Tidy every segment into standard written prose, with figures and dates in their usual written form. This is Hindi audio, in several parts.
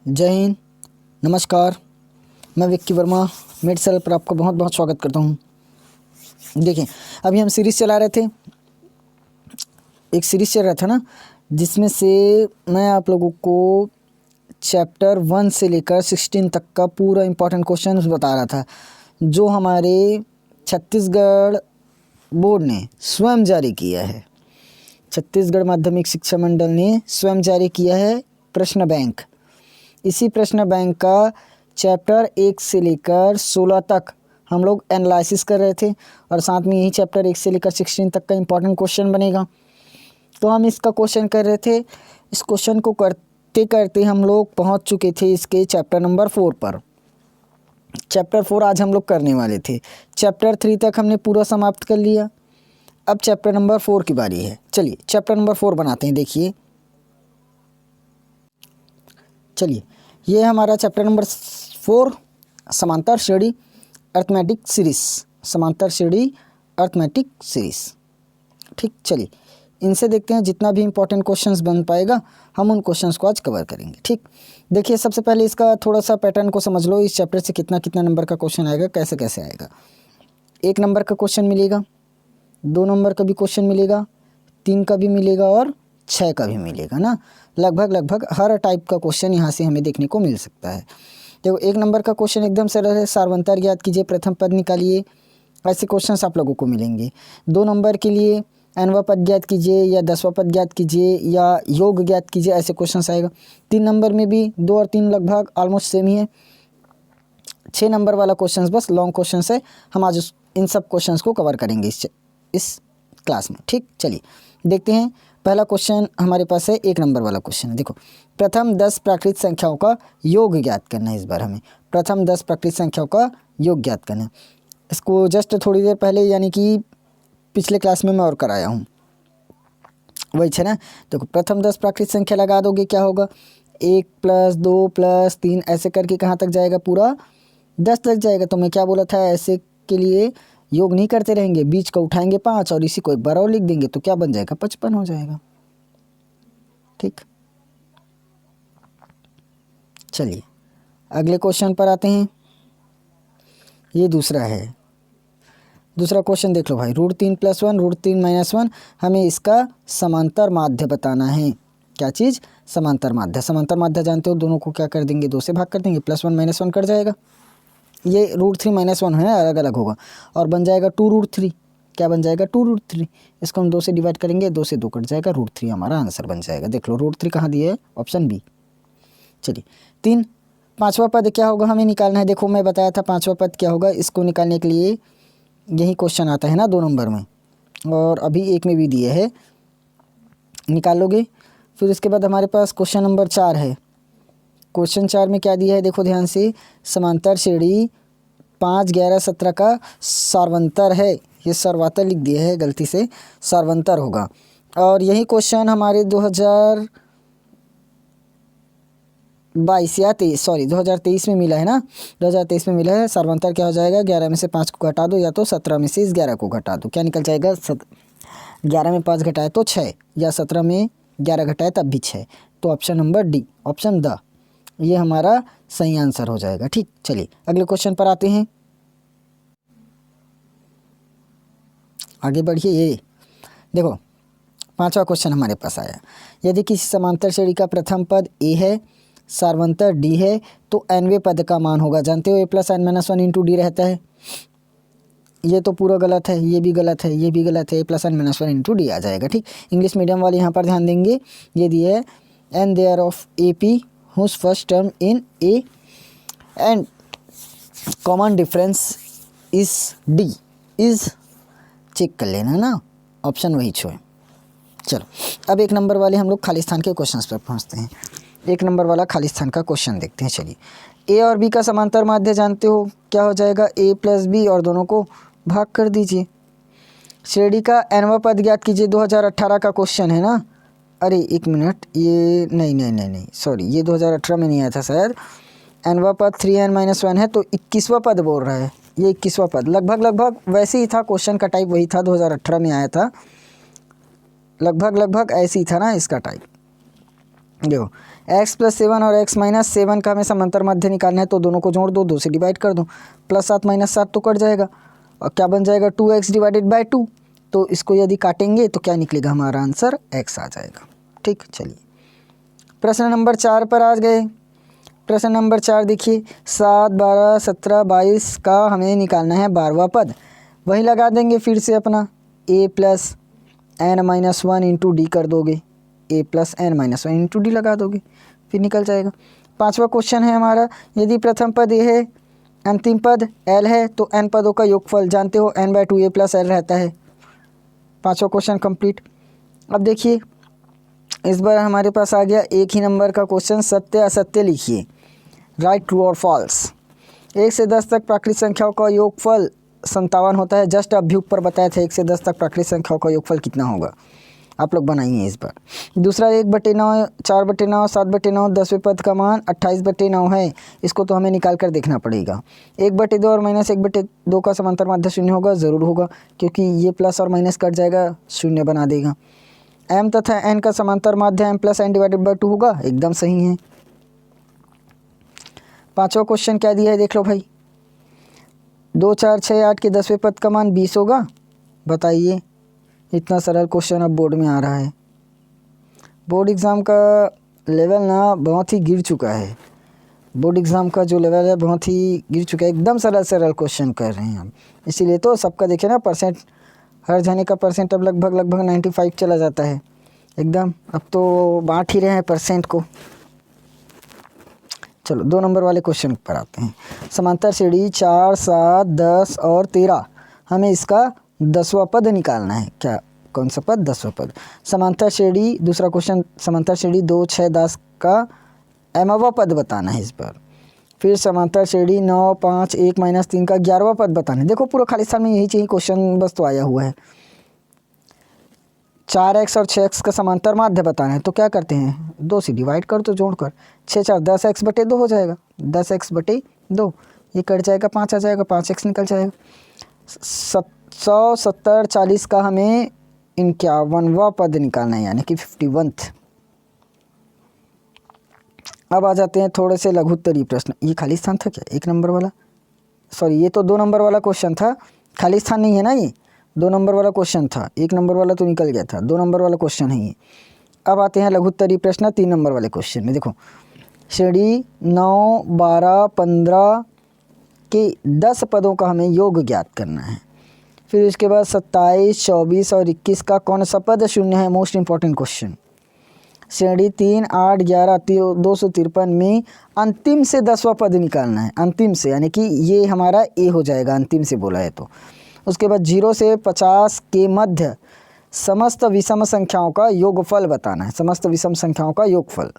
जय हिंद, नमस्कार। मैं विक्की वर्मा मेड सेल पर आपका बहुत बहुत स्वागत करता हूँ। देखिए, अभी हम सीरीज़ चला रहे थे, एक सीरीज़ चल रहा था ना, जिसमें से मैं आप लोगों को चैप्टर 1 से लेकर 16 तक का पूरा इम्पोर्टेंट क्वेश्चन बता रहा था, जो हमारे छत्तीसगढ़ बोर्ड ने स्वयं जारी किया है। छत्तीसगढ़ माध्यमिक शिक्षा मंडल ने स्वयं जारी किया है प्रश्न बैंक। इसी प्रश्न बैंक का चैप्टर 1 से लेकर 16 तक हम लोग एनालिसिस कर रहे थे, और साथ में यही चैप्टर 1 से लेकर 16 तक का इम्पोर्टेंट क्वेश्चन बनेगा। तो हम इसका क्वेश्चन कर रहे थे। इस क्वेश्चन को करते करते हम लोग पहुंच चुके थे इसके चैप्टर नंबर 4 पर। चैप्टर 4 आज हम लोग करने वाले थे। चैप्टर 3 तक हमने पूरा समाप्त कर लिया। अब चैप्टर नंबर 4 की बारी है। चलिए चैप्टर नंबर 4 बनाते हैं। देखिए, चलिए, ये हमारा चैप्टर नंबर 4, समांतर श्रेणी अर्थमेटिक सीरीज। समांतर श्रेणी अर्थमेटिक सीरीज। ठीक, चलिए इनसे देखते हैं जितना भी इम्पोर्टेंट क्वेश्चंस बन पाएगा हम उन क्वेश्चंस को आज कवर करेंगे। ठीक, देखिए, सबसे पहले इसका थोड़ा सा पैटर्न को समझ लो। इस चैप्टर से कितना कितना नंबर का क्वेश्चन आएगा, कैसे कैसे आएगा। 1 नंबर का क्वेश्चन मिलेगा, 2 नंबर का भी क्वेश्चन मिलेगा, 3 का भी मिलेगा और 6 का भी मिलेगा ना। लगभग हर टाइप का क्वेश्चन यहाँ से हमें देखने को मिल सकता है। देखो, 1 नंबर का क्वेश्चन एकदम सरल है, सार्वंतर ज्ञात कीजिए, प्रथम पद निकालिए। ऐसे क्वेश्चंस आप लोगों को मिलेंगे। 2 नंबर के लिए nवां पद ज्ञात कीजिए या 10वां पद ज्ञात कीजिए या योग ज्ञात कीजिए, ऐसे क्वेश्चंस आएगा। 3 नंबर में भी 2 और 3 लगभग ऑलमोस्ट सेम ही है। 6 नंबर वाला क्वेश्चंस बस लॉन्ग क्वेश्चंस है। हम आज इन सब क्वेश्चंस को कवर करेंगे इस क्लास में। ठीक, चलिए देखते हैं। पहला क्वेश्चन हमारे पास है 1 नंबर वाला क्वेश्चन है। देखो, प्रथम 10 प्राकृत संख्याओं का योग ज्ञात करना है। इस बार हमें प्रथम 10 प्राकृत संख्याओं का योग ज्ञात करना है। इसको जस्ट थोड़ी देर पहले यानी कि पिछले क्लास में मैं और कराया हूँ, वही है ना। देखो, प्रथम 10 प्राकृत संख्या लगा दोगे, क्या होगा, 1 + 2 + 3 ऐसे करके कहाँ तक जाएगा, पूरा 10 तक जाएगा। तो मैं क्या बोला था, ऐसे के लिए योग नहीं करते रहेंगे, बीच का उठाएंगे 5 और इसी को एक बार और लिख देंगे, तो क्या बन जाएगा, 55 हो जाएगा। ठीक, चलिए अगले क्वेश्चन पर आते हैं। ये दूसरा है। दूसरा क्वेश्चन देख लो भाई, √3 + 1 √3 - 1, हमें इसका समांतर माध्य बताना है। क्या चीज़, समांतर माध्य। समांतर माध्य जानते हो, दोनों को क्या कर देंगे, 2 से भाग कर देंगे, +1 - 1 कट जाएगा। ये √3 - 1 है, अलग अलग होगा और बन जाएगा 2√3। क्या बन जाएगा, 2√3। इसको हम 2 से डिवाइड करेंगे, 2 से 2 कट जाएगा, √3 हमारा आंसर बन जाएगा। देख लो, √3 कहाँ दिया है, ऑप्शन बी। चलिए 3, 5वां पद क्या होगा, हमें निकालना है। देखो, मैं बताया था 5वां पद क्या होगा। इसको निकालने के लिए यही क्वेश्चन आता है ना 2 नंबर में, और अभी 1 में भी दिए है, निकालोगे। फिर इसके बाद हमारे पास क्वेश्चन नंबर 4 है। क्वेश्चन 4 में क्या दिया है, देखो ध्यान से, समांतर श्रेणी 5, 11, 17 का सार्वंतर है। ये सर्वातर लिख दिया है गलती से, सार्वंतर होगा। और यही क्वेश्चन हमारे 2023 में मिला है ना। 2023 में मिला है। सार्वंतर क्या हो जाएगा, 11 में से 5 को घटा दो, या तो 17 में से इस 11 को घटा दो। क्या निकल जाएगा, 11 में 5 घटाए तो 6, या 17 में 11 घटाए तब भी 6। तो option number D, option the, ये हमारा सही आंसर हो जाएगा। ठीक, चलिए अगले क्वेश्चन पर आते हैं। आगे बढ़िए। ये देखो, 5वां क्वेश्चन हमारे पास आया। यदि किसी समांतर श्रेणी का प्रथम पद ए है, सार्वंतर डी है, तो nवें पद का मान होगा। जानते हो, a + n - 1 × d रहता है। ये तो पूरा गलत है, ये भी गलत है, ये भी गलत है। a + n - 1 × d आ जाएगा। ठीक, इंग्लिश मीडियम वाले यहाँ पर ध्यान देंगे। ये दिए है, and there of AP whose first term in A and common difference is D is, check कर लेना ना, ऑप्शन वही छो है। चलो अब 1 नंबर वाले हम लोग खाली स्थान के क्वेश्चंस पर पहुंचते हैं। 1 नंबर वाला खाली स्थान का क्वेश्चन देखते हैं। चलिए, ए और बी का समांतर माध्य जानते हो, क्या हो जाएगा, a + b, और दोनों को भाग कर दीजिए। श्रेणी का nवां पद ज्ञात कीजिए। 2018 का क्वेश्चन है ना। अरे 1 मिनट, ये नहीं, सॉरी, ये 2018 में नहीं आया था शायद। nवां पद 3n - 1 है, तो 21वां पद बोल रहा है। ये 21वां पद लगभग वैसे ही था, क्वेश्चन का टाइप वही था, 2018 में आया था। लगभग ऐसे ही था ना इसका टाइप। देखो x प्लस 7 और x माइनस 7 का हमें समांतर माध्य निकालना है, तो दोनों को जोड़ दो, 2 से डिवाइड कर दो, प्लस 7 माइनस 7 तो कट जाएगा और क्या बन जाएगा 2x डिवाइडेड बाई 2। तो इसको यदि काटेंगे तो क्या निकलेगा, हमारा आंसर x आ जाएगा। ठीक, चलिए प्रश्न नंबर 4 पर आ गए। प्रश्न नंबर 4 देखिए, 7, 12, 17, 22 का हमें निकालना है 12वां पद। वही लगा देंगे फिर से अपना a plus n minus 1 into D कर दोगे, a plus n minus 1 into D लगा दोगे, फिर निकल जाएगा। 5वां क्वेश्चन है हमारा, यदि प्रथम पद a है, अंतिम पद l है, तो n पदों का योगफल जानते हो n/2 a प्लस l रहता है। 5वां क्वेश्चन कंप्लीट। अब देखिए इस बार हमारे पास आ गया एक ही नंबर का क्वेश्चन, सत्य असत्य लिखिए, राइट ट्रू और फॉल्स। 1 से 10 तक प्राकृतिक संख्याओं का योगफल 57 होता है। जस्ट अभी ऊपर बताया था 1 से 10 तक प्राकृतिक संख्याओं का योगफल कितना होगा, आप लोग बनाइए इस बार। दूसरा 1/9, 4/9, 7/9, 10वें पद का मान 28/9 है, इसको तो हमें निकाल कर देखना पड़ेगा। 1/2 और माइनस 1/2 का समांतर माध्य शून्य होगा, ज़रूर होगा, क्योंकि ये प्लस और माइनस कट जाएगा, शून्य बना देगा। m तथा n का समांतर माध्य m plus n divided by 2 होगा, एकदम सही है। 5वां क्वेश्चन क्या दिया है देख लो भाई, 2, 4, 6, 8 के 10वें पद का मान 20 होगा, बताइए। इतना सरल क्वेश्चन अब बोर्ड में आ रहा है। बोर्ड एग्ज़ाम का लेवल ना बहुत ही गिर चुका है, बोर्ड एग्ज़ाम का जो लेवल है बहुत ही गिर चुका है, एकदम सरल सरल क्वेश्चन कर रहे हैं हम, इसीलिए तो सबका देखे ना परसेंट, हर जाने का परसेंट अब लगभग 95 चला जाता है एकदम। अब तो बांट ही रहे हैं परसेंट को। चलो 2 नंबर वाले क्वेश्चन पर आते हैं। समांतर श्रेणी 4, 7, 10 और 13, हमें इसका 10वां पद निकालना है। क्या, कौन सा पद, 10वां पद। समांतर श्रेणी, दूसरा क्वेश्चन, समांतर श्रेणी 2, 6, 10 का mवां पद बताना है इस पर। फिर समांतर श्रेणी 9, 5, 1 माइनस 3 का 11वां पद बताना है। देखो पूरा खालिस्तान में यही चाहिए क्वेश्चन बस तो आया हुआ है। 4x और 6x का समांतर माध्य बताना है, तो क्या करते हैं 2 से डिवाइड कर दो जोड़ कर, 6, 4, 10x/2 हो जाएगा, 10x/2, ये कट जाएगा, 5 आ जाएगा, 5x निकल जाएगा। 100, 70, 40 का हमें 51वां पद निकालना है, यानी कि 51th। अब आ जाते हैं थोड़े से लघुत्तरीय प्रश्न। ये खाली स्थान था क्या, 1 नंबर वाला, सॉरी ये तो 2 नंबर वाला क्वेश्चन था, खाली स्थान नहीं है ना, ये 2 नंबर वाला क्वेश्चन था, 1 नंबर वाला तो निकल गया था, 2 नंबर वाला क्वेश्चन है ये। अब आते हैं लघुत्तरीय प्रश्न 3 नंबर वाले क्वेश्चन में। देखो श्रेणी 9, 12, 15 के 10 पदों का हमें योग ज्ञात करना है। फिर उसके बाद 27, 24 और 21 का कौन सा पद शून्य है, मोस्ट इंपॉर्टेंट क्वेश्चन। श्रेणी 3, 8, 11, 253 में अंतिम से 10वां पद निकालना है, अंतिम से, यानी कि ये हमारा ए हो जाएगा अंतिम से बोला है तो। उसके बाद 0 से 50 के मध्य समस्त विषम संख्याओं का योगफल बताना है, समस्त विषम संख्याओं का योगफल।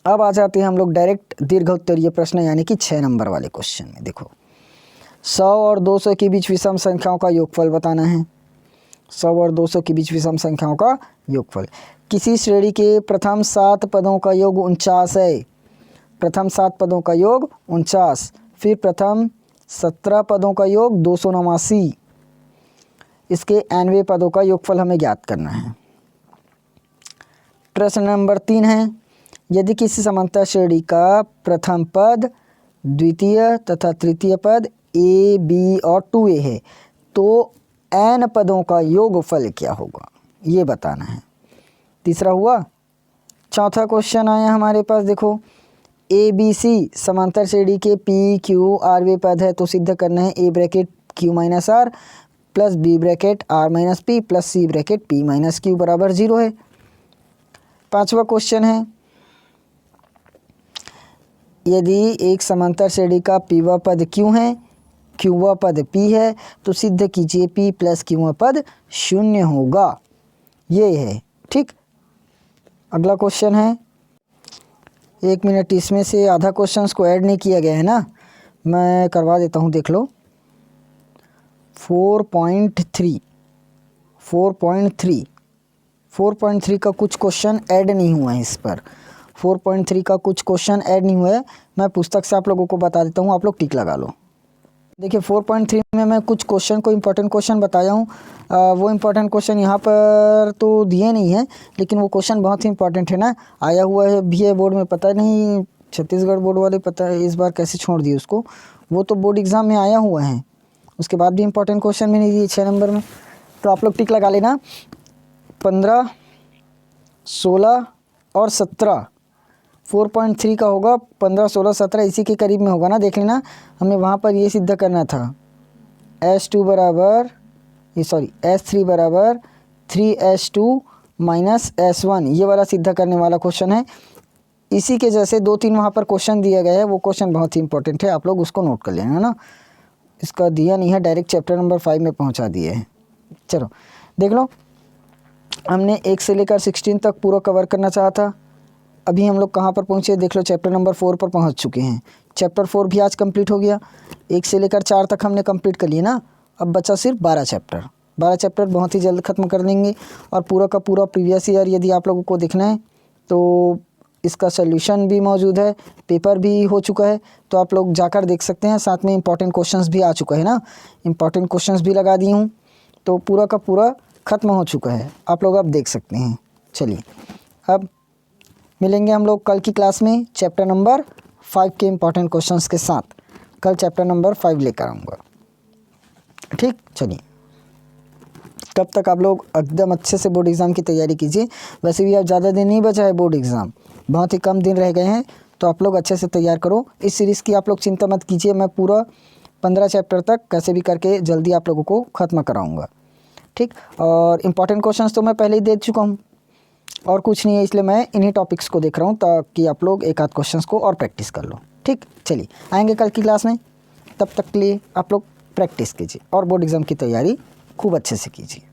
अब आ जाते हैं हम लोग डायरेक्ट दीर्घ उत्तरीय प्रश्न, यानी कि 6 नंबर वाले क्वेश्चन में। देखो 100 और 200 के बीच विषम संख्याओं का योगफल बताना है, 100 और 200 के बीच विषम संख्याओं का योगफल। किसी श्रेणी के प्रथम 7 पदों का योग 49 है, प्रथम 7 पदों का योग 49, फिर प्रथम 17 पदों का योग 289, इसके 90 पदों का योगफल हमें ज्ञात करना है। प्रश्न नंबर 3 है, यदि किसी समांतर श्रेणी का प्रथम पद, द्वितीय तथा तृतीय पद a, b और 2a है, तो n पदों का योगफल क्या होगा, ये बताना है। तीसरा हुआ। चौथा क्वेश्चन आया हमारे पास, देखो ए बी सी समांतर श्रेणी के पी क्यू आरवें पद है, तो सिद्ध करना है a bracket q minus R plus b bracket r minus P plus c bracket p minus Q बराबर 0 है। 5वां क्वेश्चन है, यदि एक समांतर श्रेणी का पीवा पद q है, क्यूवा पद p है, तो सिद्ध कीजिए p प्लस क्यूवा पद शून्य होगा, ये है। ठीक, अगला क्वेश्चन है, 1 मिनट, इसमें से आधा क्वेश्चंस को ऐड नहीं किया गया है ना, मैं करवा देता हूँ, देख लो। 4.3 का कुछ क्वेश्चन ऐड नहीं हुआ है इस पर, 4.3 का कुछ क्वेश्चन ऐड नहीं हुआ है। मैं पुस्तक से आप लोगों को बता देता हूँ, आप लोग टिक लगा लो। देखिए 4.3 में मैं कुछ क्वेश्चन को इम्पोर्टेंट क्वेश्चन बताया हूँ। वो इम्पोर्टेंट क्वेश्चन यहाँ पर तो दिए नहीं है, लेकिन वो क्वेश्चन बहुत ही इम्पोर्टेंट है ना, आया हुआ है भी है बोर्ड में। पता नहीं छत्तीसगढ़ बोर्ड वाले पता है इस बार कैसे छोड़ दिए उसको, वो तो बोर्ड एग्ज़ाम में आया हुआ है, उसके बाद भी इम्पोर्टेंट क्वेश्चन में नहीं दिए 6 नंबर में। तो आप लोग टिक लगा लेना 15, 16 और 17। 4.3 का होगा 15, 16, 17 इसी के करीब में होगा ना, देख लेना। हमें वहाँ पर ये सिद्ध करना था S2 बराबर S3 बराबर 3S2 माइनस S1, ये वाला सिद्ध करने वाला क्वेश्चन है। इसी के जैसे 2-3 वहाँ पर क्वेश्चन दिया गया है, वो क्वेश्चन बहुत ही इंपॉर्टेंट है, आप लोग उसको नोट कर लेना है ना। इसका दिया नहीं है, डायरेक्ट चैप्टर नंबर 5 में पहुँचा दिए हैं। चलो देख लो, हमने 1 से लेकर 16 तक पूरा कवर करना चाहा था। अभी हम लोग कहाँ पर पहुँचे देख लो, चैप्टर नंबर 4 पर पहुँच चुके हैं। चैप्टर 4 भी आज कंप्लीट हो गया। 1 से लेकर 4 तक हमने कंप्लीट कर लिया ना। अब बचा सिर्फ 12 चैप्टर। 12 चैप्टर बहुत ही जल्द ख़त्म कर देंगे, और पूरा का पूरा प्रीवियस ईयर यदि आप लोगों को देखना है तो इसका सल्यूशन भी मौजूद है, पेपर भी हो चुका है, तो आप लोग जाकर देख सकते हैं। साथ में इंपॉर्टेंट क्वेश्चंस भी आ चुका है ना, इंपॉर्टेंट क्वेश्चंस भी लगा दी हूँ, तो पूरा का पूरा ख़त्म हो चुका है, आप लोग अब देख सकते हैं। चलिए अब मिलेंगे हम लोग कल की क्लास में चैप्टर नंबर 5 के इंपॉर्टेंट क्वेश्चंस के साथ। कल चैप्टर नंबर 5 लेकर आऊँगा, ठीक। चलिए तब तक आप लोग एकदम अच्छे से बोर्ड एग्ज़ाम की तैयारी कीजिए। वैसे भी अब ज़्यादा दिन नहीं बचा है, बोर्ड एग्ज़ाम बहुत ही कम दिन रह गए हैं, तो आप लोग अच्छे से तैयार करो। इस सीरीज़ की आप लोग चिंता मत कीजिए, मैं पूरा 15 चैप्टर तक कैसे भी करके जल्दी आप लोगों को ख़त्म कराऊँगा, ठीक। और इम्पॉर्टेंट क्वेश्चंस तो मैं पहले ही दे चुका हूँ, और कुछ नहीं है, इसलिए मैं इन्हीं टॉपिक्स को देख रहा हूँ ताकि आप लोग एक आध क्वेश्चंस को और प्रैक्टिस कर लो, ठीक। चलिए आएंगे कल की क्लास में, तब तक के लिए आप लोग प्रैक्टिस कीजिए और बोर्ड एग्ज़ाम की तैयारी खूब अच्छे से कीजिए।